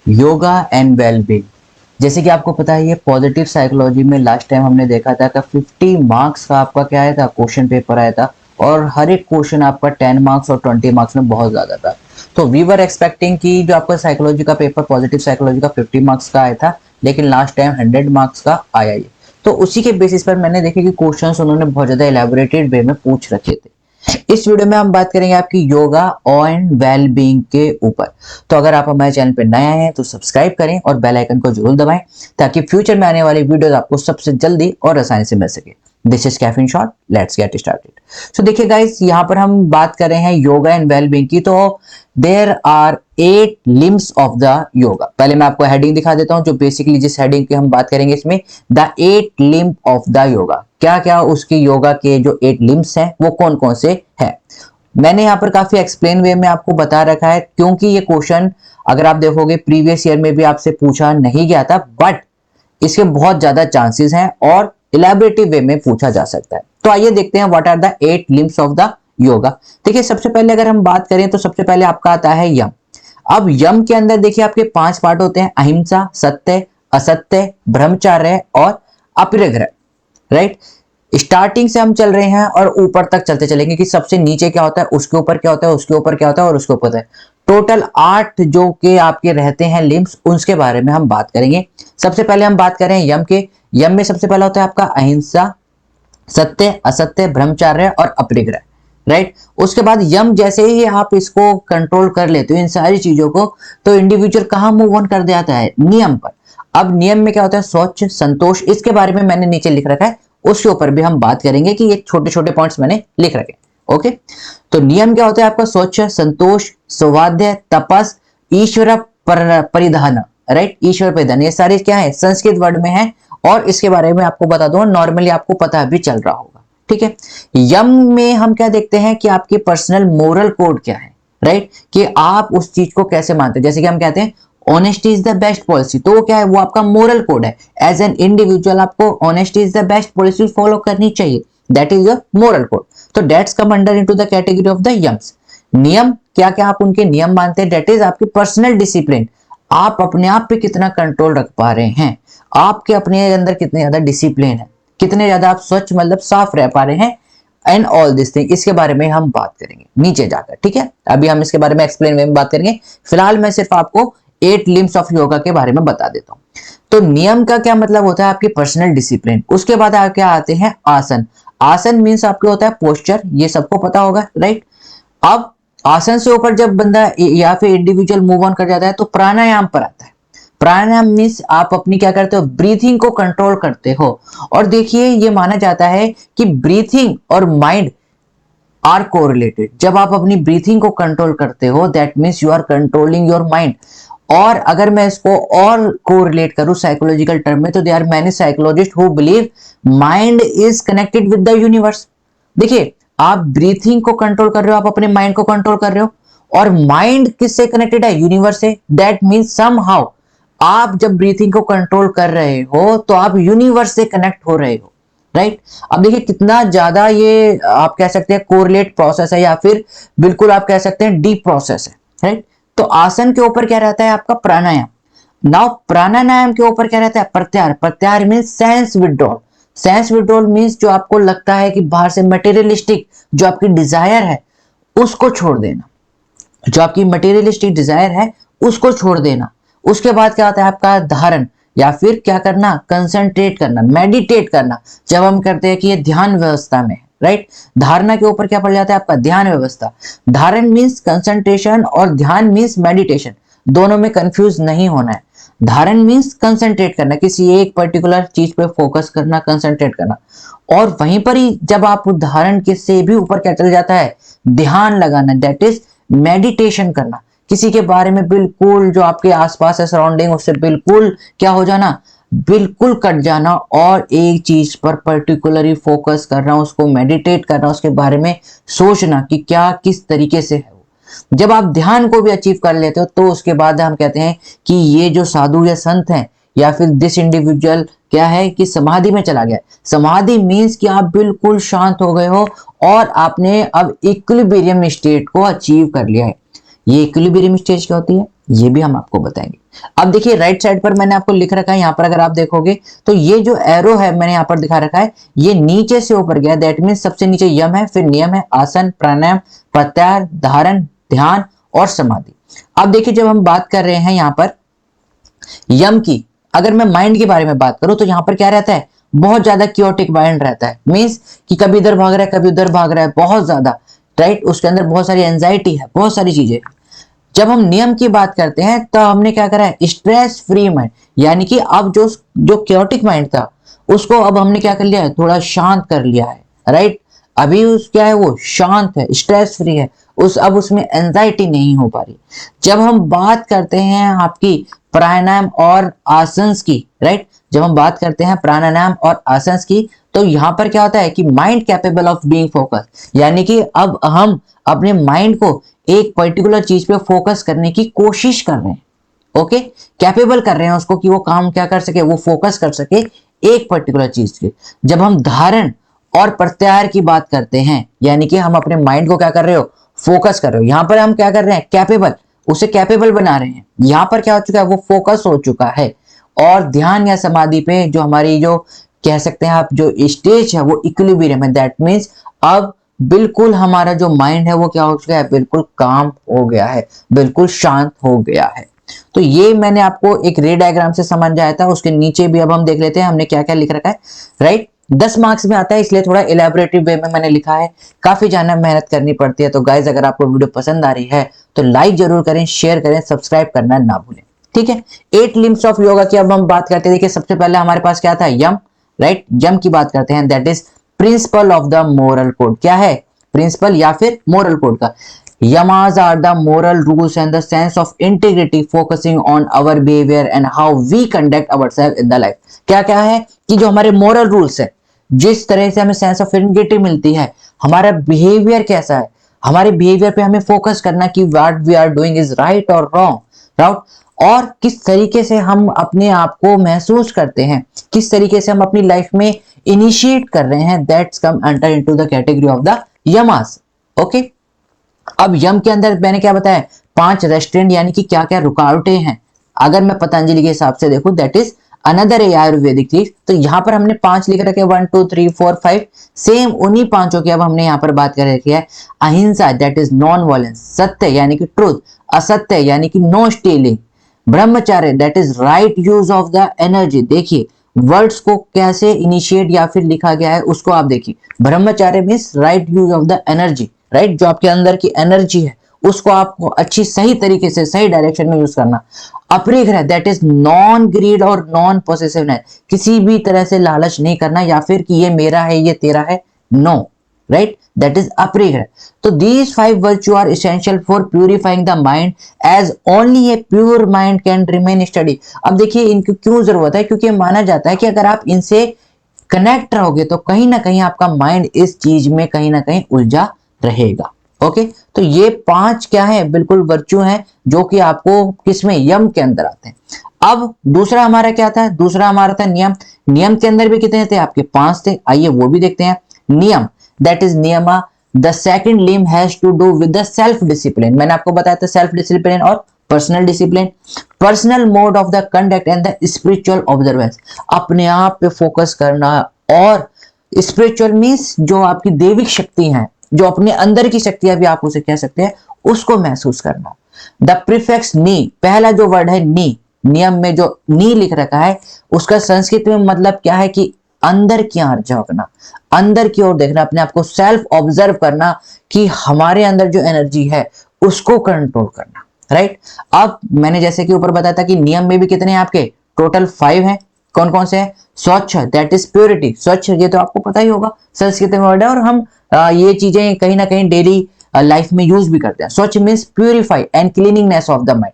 Yoga and wellbeing. जैसे कि आपको पता है ये पॉजिटिव साइकोलॉजी में लास्ट टाइम हमने देखा था कि 50 मार्क्स का आपका क्या आया था, क्वेश्चन पेपर आया था और हर एक क्वेश्चन आपका 10 मार्क्स और 20 मार्क्स में बहुत ज्यादा था। तो वी वर एक्सपेक्टिंग कि जो आपका साइकोलॉजी का पेपर पॉजिटिव साइकोलॉजी का 50 मार्क्स का आया था, लेकिन लास्ट टाइम 100 मार्क्स का आया ये। तो उसी के बेसिस पर मैंने देखे कि क्वेश्चंस उन्होंने बहुत ज्यादा एलैबोरेटेड वे में पूछ रखे थे। इस वीडियो में हम बात करेंगे आपकी योगा एंड वेल बीइंग के ऊपर। तो अगर आप हमारे चैनल पे नए आए हैं तो सब्सक्राइब करें और बेल आइकन को जरूर दबाएं ताकि फ्यूचर में आने वाली वीडियोस आपको सबसे जल्दी और आसानी से मिल सके। This is caffeine shot, let's get started. So देखिए गाइस, यहाँ पर हम बात कर रहे हैं योगा एंड वेल बीइंग की। तो there are 8 limbs of the yoga. पहले मैं आपको हेडिंग दिखा देता हूं, जो बेसिकली जिस हेडिंग की हम बात करेंगे इसमें, the 8 limb of the yoga. क्या क्या उसकी योगा के जो 8 लिम्स हैं वो कौन कौन से हैं। मैंने यहाँ पर काफी एक्सप्लेन वे में आपको बता रखा है, क्योंकि ये क्वेश्चन अगर आप देखोगे प्रीवियस ईयर में भी आपसे पूछा नहीं गया था, बट इसके बहुत ज्यादा चांसेस हैं और इलेबोरेटिव वे में पूछा जा सकता है। तो आइए देखते हैं what are the 8 limbs of the yoga. देखिए, सबसे पहले अगर हम बात करें तो सबसे पहले आपका आता है यम। अब यम के अंदर देखिए आपके 5 पार्ट होते हैं: अहिंसा, सत्य, असत्य, ब्रह्मचर्य और अपरिग्रह। राइट। स्टार्टिंग से हम चल रहे हैं और ऊपर तक चलते चलेंगे कि सबसे नीचे क्या होता है, उसके ऊपर क्या होता है, उसके ऊपर क्या होता है और उसके ऊपर है। टोटल 8 जो के आपके रहते हैं लिम्स, उसके बारे में हम बात करेंगे। सबसे पहले हम बात करें यम के। यम में सबसे पहला होता है आपका अहिंसा, सत्य, असत्य, ब्रह्मचर्य और अपरिग्रह। राइट। उसके बाद यम जैसे ही आप इसको कंट्रोल कर लेते हो इन सारी चीजों को, तो इंडिविजुअल कहाँ मूव ऑन कर जाता है, नियम पर। अब नियम में क्या होता है, शौच, संतोष, इसके बारे में मैंने नीचे लिख रखा है, उसके ऊपर भी हम बात करेंगे कि ये छोटे छोटे पॉइंट्स मैंने लिख रखे। ओके। तो नियम क्या होता है आपका, शौच, संतोष, सौवाध्य, तपस, ईश्वर परिधान। राइट। ईश्वर परिधान, ये सारे क्या है, संस्कृत वर्ड में है और इसके बारे में आपको बता दूं, नॉर्मली आपको पता भी चल रहा होगा। ठीक है। यम में हम क्या देखते हैं कि आपके पर्सनल मोरल कोड क्या है। राइट। कि आप उस चीज को कैसे मानते हैं। जैसे कि हम कहते हैं honesty is the best policy, तो वो क्या है, वो आपका मोरल कोड है। एज एन इंडिविजुअल आपको honesty is the best policy follow करनी चाहिए, that is your moral code. तो that's come under into the category of the yamas. नियम क्या क्या आप उनके नियम मानते हैं, दैट इज आपकी पर्सनल डिसिप्लिन। आप अपने आप पे कितना कंट्रोल रख पा रहे हैं, आपके अपने अंदर कितने ज्यादा डिसिप्लिन है, कितने ज्यादा आप स्वच्छ मतलब साफ रह पा रहे हैं, एंड ऑल दिस थिंग, इसके बारे में हम बात करेंगे नीचे जाकर। ठीक है। अभी हम इसके बारे में एक्सप्लेन में बात करेंगे, फिलहाल मैं सिर्फ आपको 8 लिम्स ऑफ योगा के बारे में बता देता हूं। तो नियम का क्या मतलब होता है, आपकी पर्सनल डिसिप्लिन। उसके बाद क्या आते हैं आसन। आसन मीन्स आपके होता है पोस्चर, ये सबको पता होगा। राइट। अब आसन से ऊपर जब बंदा या फिर इंडिविजुअल मूव ऑन कर जाता है तो प्राणायाम पर आता है। प्राणायाम मीन्स आप अपनी क्या करते हो, ब्रीथिंग को कंट्रोल करते हो। और देखिए, ये माना जाता है कि ब्रीथिंग और माइंड आर कोरिलेटेड। जब आप अपनी ब्रीथिंग को कंट्रोल करते हो, that means you are controlling your mind. और अगर मैं इसको और कोरिलेट करूं साइकोलॉजिकल टर्म में, तो there are many psychologists who believe mind is connected with the universe. देखिए, आप ब्रीथिंग को कंट्रोल कर रहे हो, आप अपने माइंड को कंट्रोल कर रहे हो, और माइंड किससे कनेक्टेड है, यूनिवर्स से। दैट मीन्स समहाउ आप जब ब्रीथिंग को कंट्रोल कर रहे हो तो आप यूनिवर्स से कनेक्ट हो रहे हो। राइट। अब देखिए कितना ज्यादा ये आप कह सकते हैं कोरिलेट प्रोसेस है, या फिर बिल्कुल आप कह सकते हैं डीप प्रोसेस है। राइट। तो आसन के ऊपर क्या रहता है आपका प्राणायाम। नाउ प्राणायाम के ऊपर क्या रहता है, प्रत्याहार। प्रत्याहार means sense withdrawal. Sense withdrawal means जो आपको लगता है कि बाहर से मटेरियलिस्टिक जो आपकी डिजायर है उसको छोड़ देना। जो आपकी मटेरियलिस्टिक डिजायर है उसको छोड़ देना। उसके बाद क्या आता है आपका धारण, या फिर क्या करना, कंसंट्रेट करना, मेडिटेट करना। जब हम करते हैं कि ये ध्यान व्यवस्था में, राइट। धारणा के ऊपर क्या पड़ जाता है आपका, ध्यान व्यवस्था। धारण मीन्स कंसंट्रेशन और ध्यान मीन्स मेडिटेशन, दोनों में कंफ्यूज नहीं होना है। धारण मीन्स कंसंट्रेट करना, किसी एक पर्टिकुलर चीज पे फोकस करना, कंसंट्रेट करना। और वहीं पर ही जब आप धारण के से भी ऊपर क्या चल जाता है, ध्यान लगाना, दैट इज मेडिटेशन करना। किसी के बारे में बिल्कुल जो आपके आसपास है सराउंडिंग, उससे बिल्कुल क्या हो जाना, बिल्कुल कट जाना, और एक चीज पर पर्टिकुलरली फोकस करना, उसको मेडिटेट करना, उसके बारे में सोचना कि क्या किस तरीके से है। जब आप ध्यान को भी अचीव कर लेते हो तो उसके बाद हम कहते हैं कि ये जो साधु या संत हैं, या फिर दिस इंडिविजुअल क्या है कि समाधि में चला गया। समाधि मीन्स कि आप बिल्कुल शांत हो गए हो और आपने अब इक्विलिब्रियम स्टेट को अचीव कर लिया है। ये इक्विलिब्रियम स्टेज क्या होती है, ये भी हम आपको बताएंगे। अब देखिए राइट साइड पर मैंने आपको लिख रखा है, यहाँ पर अगर आप देखोगे तो ये जो एरो है मैंने यहाँ पर दिखा रखा है, ये नीचे से ऊपर गया, दैट मीन सबसे नीचे यम है, फिर नियम है, आसन, प्राणायाम, प्रत्याहार, धारण, ध्यान और समाधि। अब देखिए जब हम बात कर रहे हैं यहाँ पर यम की, अगर मैं माइंड के बारे में बात करूं तो यहाँ पर क्या रहता है, बहुत ज्यादा क्योटिक माइंड रहता है, मीन्स कि कभी इधर भाग रहा है कभी उधर भाग रहा है, बहुत ज्यादा, राइट, उसके अंदर बहुत सारी एंजाइटी है, बहुत सारी चीजें। जब हम नियम की बात करते हैं तो हमने क्या करा है, स्ट्रेस फ्री माइंड, यानी कि अब जो जो क्योटिक माइंड था उसको अब हमने क्या कर लिया है, थोड़ा शांत कर लिया है, राइट। अभी उस क्या है, वो शांत है, स्ट्रेस फ्री है, उस अब उसमें एंजाइटी नहीं हो पा रही। जब हम बात करते हैं आपकी प्राणायाम और आसंस की, राइट, जब हम बात करते हैं प्राणायाम और आसंस की, तो यहां पर क्या होता है कि mind capable of being focus, यानी कि अब हम अपने माइंड को एक पर्टिकुलर चीज पे फोकस करने की कोशिश कर रहे हैं, ओके, कैपेबल कर रहे हैं उसको कि वो काम क्या कर सके, वो फोकस कर सके एक पर्टिकुलर चीज पे। जब हम धारण और प्रत्याहार की बात करते हैं, यानी कि हम अपने माइंड को क्या कर रहे हो, फोकस कर रहे हो, यहां पर हम क्या कर रहे हैं, कैपेबल, उसे कैपेबल बना रहे हैं, यहां पर क्या हो चुका है, वो फोकस हो चुका है। और ध्यान या समाधि पे जो हमारी जो कह सकते हैं आप जो स्टेज है वो इक्विलिब्रियम है, दैट मीन्स अब बिल्कुल हमारा जो माइंड है वो क्या हो चुका है, बिल्कुल काम हो गया है, बिल्कुल शांत हो गया है। तो ये मैंने आपको एक रे डायग्राम से समझाया था, उसके नीचे भी अब हम देख लेते हैं हमने क्या क्या लिख रखा है, राइट। 10 मार्क्स में आता है इसलिए थोड़ा इलेबोरेटिव वे में मैंने लिखा है, काफी ज्यादा मेहनत करनी पड़ती है। तो गाइज अगर आपको वीडियो पसंद आ रही है तो लाइक जरूर करें, शेयर करें, सब्सक्राइब करना ना भूलें, ठीक है। 8 लिम्स ऑफ योगा की अब हम बात करते हैं। देखिए सबसे पहले हमारे पास क्या था, यम, राइट, यम की बात करते हैं, that is principle of the moral code. क्या है, प्रिंसिपल या फिर मोरल कोड का। Yamas are the moral rules and the sense of integrity focusing on our behavior and how we conduct ourselves in the life। क्या क्या है कि जो हमारे moral rules है, जिस तरह से हमें सेंस ऑफ इंटीग्रिटी मिलती है, हमारा बिहेवियर कैसा है, हमारे बिहेवियर पे हमें फोकस करना कि what we are doing is right और रॉन्ग, राइट, और किस तरीके से हम अपने आप को महसूस करते हैं, किस तरीके से हम अपनी लाइफ में इनिशिएट कर रहे हैं, that's come under into the category of the यमास, okay. अब यम के अंदर मैंने क्या बताया, 5 रेस्ट्रेंट यानी कि क्या क्या रुकावटें हैं। अगर मैं पतंजलि के हिसाब से देखूं, दैट इज अनदर ए आयुर्वेदिक चीज, तो यहां पर हमने 5 लिख रखे, 1 2 3 4 5, सेम उन्हीं पांचों की अब हमने यहाँ पर बात कर रखी है। अहिंसा दैट इज नॉन वायलेंस, सत्य यानी कि ट्रूथ, असत्य यानी कि no stealing, brahmacharya that is right use of the energy. देखिए वर्ड्स को कैसे इनिशिएट या फिर लिखा गया है उसको आप देखिए, brahmacharya means right use of the energy, right, जो आपके अंदर की एनर्जी है उसको आपको अच्छी सही तरीके से सही डायरेक्शन में यूज करना। अपरिग्रह दैट इज नॉन ग्रीड और नॉन पोसेसिवनेस, किसी भी तरह से लालच नहीं करना या फिर कि ये मेरा है ये तेरा है, नो, राइट, दैट इज अपरिग्रह। तो these 5 virtues are essential for purifying the mind as only a pure mind can remain steady। अब देखिए इनकी क्यों जरूरत है, क्योंकि माना जाता है कि अगर आप इनसे कनेक्ट रहोगे तो कहीं ना कहीं आपका माइंड इस चीज में कहीं ना कहीं उलझा रहेगा, ओके। तो ये 5 क्या है, बिल्कुल वर्च्यू हैं जो कि आपको किसमें, यम के अंदर आते हैं। अब दूसरा हमारा क्या था, दूसरा हमारा था नियम। नियम के अंदर भी कितने थे आपके, 5 थे, आइए वो भी देखते हैं। नियम that is niyama, the second limb has to do with the self discipline. मैंने आपको बताया था सेल्फ डिसिप्लिन और personal discipline, personal mode of the conduct and the spiritual observance, अपने आप पे फोकस करना, और स्पिरिचुअल मीन्स जो आपकी देविक शक्ति है, जो अपने अंदर की शक्तियां भी आप उसे कह सकते हैं, उसको महसूस करना। द प्रीफिक्स नी, पहला जो वर्ड है नी, नियम में जो नी लिख रखा है उसका संस्कृत में मतलब क्या है कि अंदर की ओर झांकना, अंदर की ओर देखना, अपने आप को सेल्फ ऑब्जर्व करना कि हमारे अंदर जो एनर्जी है उसको कंट्रोल करना, राइट। अब मैंने जैसे कि ऊपर बताया था कि नियम में भी कितने हैं आपके, टोटल 5 हैं। कौन कौन से हैं, स्वच्छ दैट इज प्योरिटी, स्वच्छ ये तो आपको पता ही होगा, संस्कृत में वर्ड है और हम ये चीजें कहीं ना कहीं डेली लाइफ में यूज भी करते हैं। Swachh means purify and cleaningness of the mind,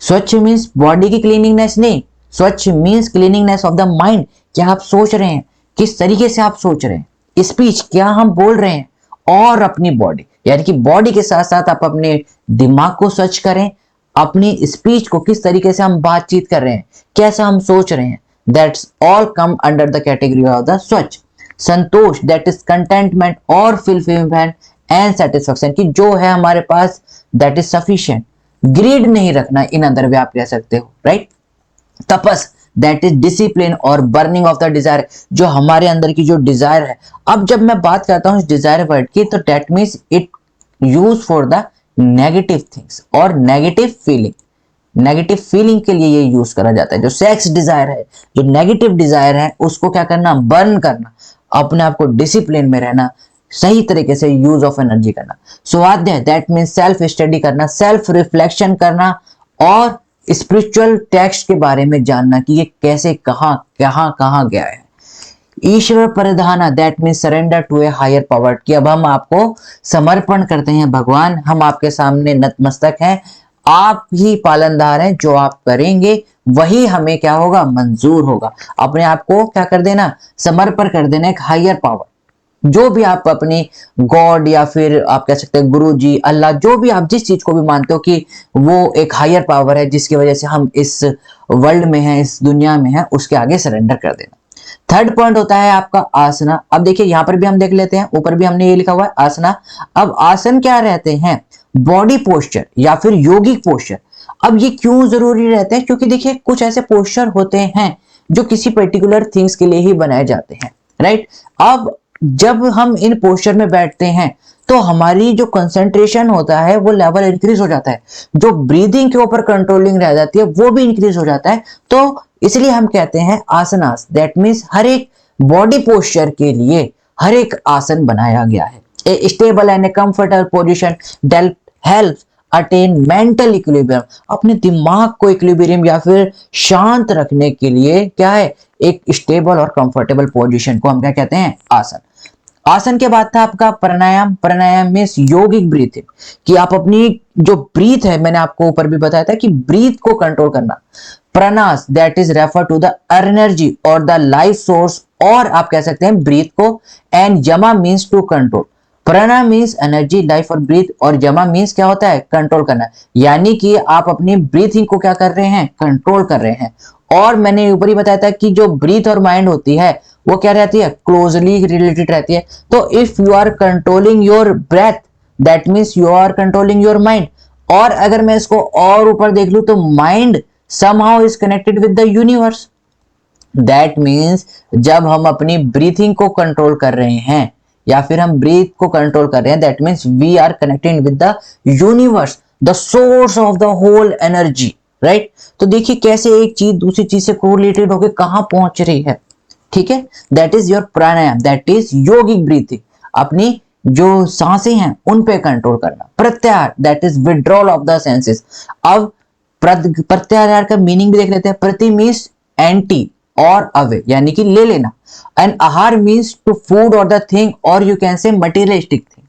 swachh means body की क्लीनिंगनेस नहीं, swachh means cleaningness of the mind. क्या आप सोच रहे हैं, किस तरीके से आप सोच रहे हैं, स्पीच क्या हम बोल रहे हैं, और अपनी बॉडी, यानी कि बॉडी के साथ साथ आप अपने दिमाग को स्वच्छ करें, अपनी स्पीच को किस तरीके से हम बातचीत कर रहे हैं, कैसा हम सोच रहे हैं, that's all come under the category of the स्वच्छ। संतोष दैट इज कंटेंटमेंट और फुलफिलमेंट एंड सेटिस्फेक्शन, की जो है हमारे पास दैट इज सफिशिएंट। ग्रीड नहीं रखना, इन अदर वे आप कह सकते हो, राइट। तपस दैट इज डिसिप्लिन और बर्निंग ऑफ द डिजायर, जो हमारे अंदर की जो डिजायर है। अब जब मैं बात करता हूँ डिजायर वर्ड की, तो that means it use for the negative things और नेगेटिव फीलिंग। नेगेटिव फीलिंग के लिए ये यूज करा जाता है। जो सेक्स डिजायर है, जो नेगेटिव डिजायर है, उसको क्या करना, बर्न करना, अपने आप को डिसिप्लिन में रहना, सही तरीके से यूज ऑफ एनर्जी करना। स्वाध्याय दैट मीन्स सेल्फ स्टडी करना, सेल्फ रिफ्लेक्शन करना और स्पिरिचुअल टेक्स्ट के बारे में जानना कि ये कैसे कहां गया है। Ishwar paridhana that means surrender to a higher power, कि अब हम आपको समर्पण करते हैं भगवान, हम आपके सामने नतमस्तक हैं, आप ही पालनदार हैं, जो आप करेंगे वही हमें क्या होगा, मंजूर होगा। अपने आप को क्या कर देना, समर्पण कर देना एक हायर पावर। जो भी आप अपनी गॉड या फिर आप कह सकते हैं गुरु जी, अल्लाह, जो भी आप जिस चीज को भी मानते हो कि वो एक हायर पावर है जिसकी वजह से हम इस वर्ल्ड में हैं, इस दुनिया में हैं, उसके आगे सरेंडर कर देना। थर्ड पॉइंट होता है आपका आसना। अब देखिए यहां पर भी हम देख लेते हैं, ऊपर भी हमने ये लिखा हुआ है आसना। अब आसन क्या रहते हैं, बॉडी पोस्चर या फिर योगिक पोस्चर। अब ये क्यों जरूरी रहते हैं, क्योंकि देखिए कुछ ऐसे पोस्चर होते हैं जो किसी पर्टिकुलर थिंग्स के लिए ही बनाए जाते हैं, राइट। अब जब हम इन पोस्चर में बैठते हैं तो हमारी जो कंसंट्रेशन होता है वो लेवल इंक्रीज हो जाता है, जो ब्रीदिंग के ऊपर कंट्रोलिंग रह जाती है वो भी इंक्रीज हो जाता है। तो इसलिए हम कहते हैं आसनास, दैट मीन्स हर एक बॉडी पोस्चर के लिए हर एक आसन बनाया गया है। A stable and a comfortable position that help attain mental equilibrium, अपने दिमाग को इक्विलिब्रियम या फिर शांत रखने के लिए क्या है, एक स्टेबल और कंफर्टेबल पोजीशन को हम क्या कहते हैं, आसन। आसन के बाद था आपका प्राणायाम। प्राणायाम मींस योगिक ब्रीथिंग, कि आप अपनी जो ब्रीथ है, मैंने आपको ऊपर भी बताया था कि ब्रीथ को कंट्रोल करना। Pranas that is refer to the energy और द लाइफ सोर्स, और आप कह सकते हैं ब्रीथ को। And yama means to control. Prana means energy, life और ब्रीथ, और यमा मीन्स क्या होता है, कंट्रोल करना, यानी कि आप अपनी ब्रीथिंग को क्या कर रहे हैं, कंट्रोल कर रहे हैं। और मैंने ऊपर ही बताया था कि जो ब्रीथ और माइंड होती है वो क्या रहती है, क्लोजली रिलेटेड रहती है। तो if you are controlling your breath that means you are controlling your mind. और अगर मैं इसको और ऊपर देख लूं तो mind somehow is connected with the universe, that means जब हम अपनी ब्रीथिंग को कंट्रोल कर रहे हैं या फिर हम ब्रीथ को कंट्रोल कर रहे हैं, that means we are connecting with the universe, the source of the whole energy, right. तो देखिए कैसे एक चीज दूसरी चीज से कोरिलेटेड होकर कहां पहुंच रही है, ठीक है। That is your pranayama, that is yogic breathing, अपनी जो सांसें हैं उन पे कंट्रोल करना। प्रत्याहार that is withdrawal of the senses. अब प्रत्याहार का मीनिंग भी देख लेते हैं। प्रति मीन्स एंटी और अवे, यानी कि ले लेना। एंड आहार मीन्स टू फूड और द थिंग, और you can say materialistic thing,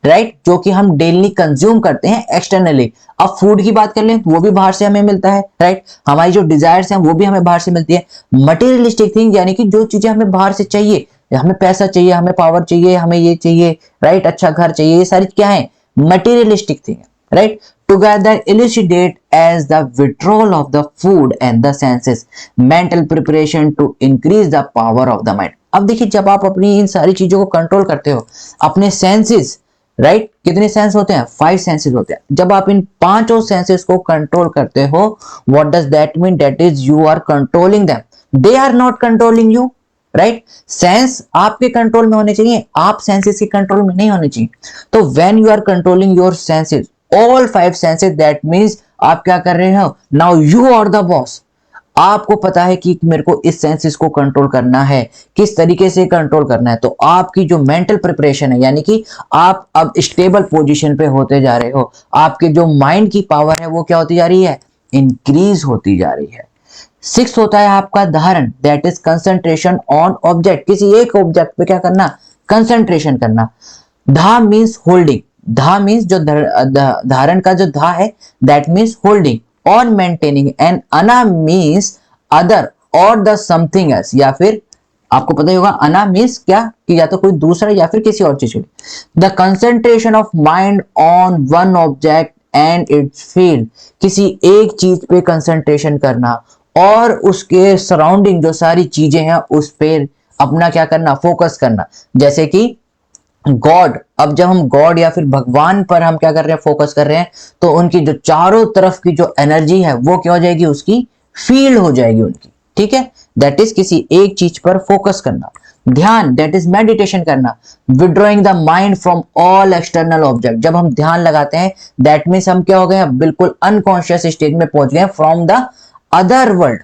right, जो कि हम डेली कंज्यूम करते हैं एक्सटर्नली। अब फूड की बात कर लें वो भी बाहर से हमें मिलता है, राइट। हमारी जो डिजायर्स हैं वो भी हमें बाहर से मिलती है। मटेरियलिस्टिक थिंग यानी कि जो चीजें हमें बाहर से चाहिए, हमें पैसा चाहिए, हमें पावर चाहिए, हमें ये चाहिए, राइट, अच्छा घर चाहिए, ये सारी क्या है, मटेरियलिस्टिक थिंग है, right. Together elucidate as the withdrawal of the food and the senses, mental preparation to increase the power of the mind। अब देखिए जब आप अपनी इन सारी चीजों को कंट्रोल करते हो, अपने सेंसेस, राइट, कितने सेंस होते हैं, 5 सेंसेस होते हैं। जब आप इन पांचों सेंसेस को कंट्रोल करते हो, what does that mean, that is you are controlling them, they are not controlling you, right. Sense आपके कंट्रोल में होने चाहिए, आप सेंसेस के कंट्रोल में नहीं होने चाहिए। तो when you are controlling your senses, all 5 senses, that means आप क्या कर रहे हो, now you are the boss. आपको पता है कि मेरे को इस सेंसेस को कंट्रोल करना है, किस तरीके से कंट्रोल करना है। तो आपकी जो मेंटल प्रिपरेशन है, यानी कि आप अब स्टेबल पोजीशन पे होते जा रहे हो, आपके जो माइंड की पावर है वो क्या होती जा रही है, इंक्रीज होती जा रही है। 6 होता है आपका धारण, that is concentration on object, किसी एक ऑब्जेक्ट पे क्या करना, कंसंट्रेशन करना। धा मीन्स होल्डिंग, धा मीन्स जो धारण का जो धा है दैट मीन्स होल्डिंग और मेंटेनिंग। एंड अना मीन्स अदर और द समथिंग एल्स, या फिर आपको पता ही होगा अना मीन्स क्या, कि या तो कोई दूसरा या फिर किसी और चीज। The concentration of mind on one object and it's field, किसी एक चीज पे कंसंट्रेशन करना और उसके सराउंडिंग जो सारी चीजें हैं उस पे अपना क्या करना, फोकस करना। जैसे कि गॉड, अब जब हम गॉड या फिर भगवान पर हम क्या कर रहे हैं, फोकस कर रहे हैं, तो उनकी जो चारों तरफ की जो एनर्जी है वो क्या हो जाएगी, उसकी फील्ड हो जाएगी उनकी, ठीक है। दैट इज किसी एक चीज पर फोकस करना। ध्यान, दैट इज मेडिटेशन करना। Withdrawing the mind from all external object, जब हम ध्यान लगाते हैं दैट मीन्स हम क्या हो गए, बिल्कुल अनकॉन्शियस स्टेज में पहुंच गए from the other world.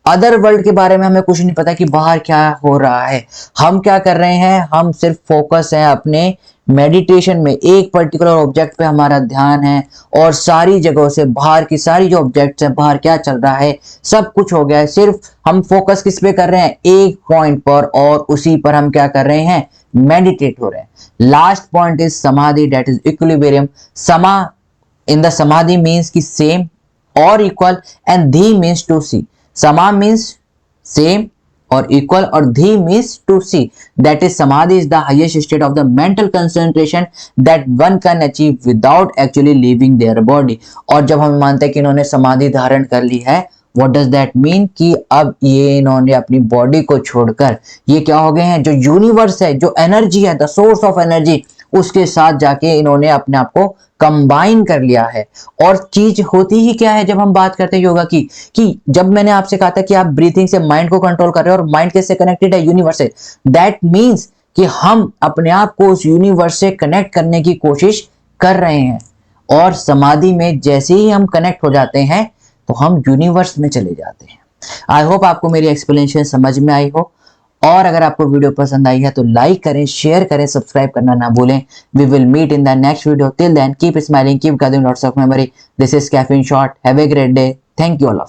Other world के बारे में हमें कुछ नहीं पता कि बाहर क्या हो रहा है। हम क्या कर रहे हैं, हम सिर्फ फोकस है अपने मेडिटेशन में, एक पर्टिकुलर ऑब्जेक्ट पे हमारा ध्यान है, और सारी जगहों से बाहर की सारी जो ऑब्जेक्ट्स हैं, बाहर क्या चल रहा है, सब कुछ हो गया है। सिर्फ हम फोकस किस पे कर रहे हैं, एक पॉइंट पर, और उसी पर हम क्या कर रहे हैं, मेडिटेट हो रहे हैं। Last point is samadhi, that is equilibrium. Sama in the samadhi means की सेम और equal, and dhi means to see. Sama means same और इक्वल, और dhi means to see. That is samadhi is the highest state of the mental concentration that one can achieve without actually leaving their body. और जब हम मानते हैं कि इन्होंने समाधि धारण कर ली है, व्हाट डज दैट मीन, कि अब ये इन्होंने अपनी बॉडी को छोड़कर ये क्या हो गए हैं, जो यूनिवर्स है, जो एनर्जी है, द सोर्स ऑफ एनर्जी, उसके साथ जाके इन्होंने अपने आप को कंबाइन कर लिया है। और चीज होती ही क्या है जब हम बात करते हैं योगा की, कि जब मैंने आपसे कहा था कि आप ब्रीथिंग से माइंड को कंट्रोल कर रहे हो, और माइंड कैसे कनेक्टेड है, यूनिवर्स से। दैट मीन्स कि हम अपने आप को उस यूनिवर्स से कनेक्ट करने की कोशिश कर रहे हैं। और समाधि में जैसे ही हम कनेक्ट हो जाते हैं तो हम यूनिवर्स में चले जाते हैं। आई होप आपको मेरी एक्सप्लेनेशन समझ में आई हो, और अगर आपको वीडियो पसंद आई है तो लाइक करें, शेयर करें, सब्सक्राइब करना ना भूलें। We will meet in the next video. Till then keep smiling, keep gathering lots of memory. This is caffeine shot. Have a great day. Thank you all of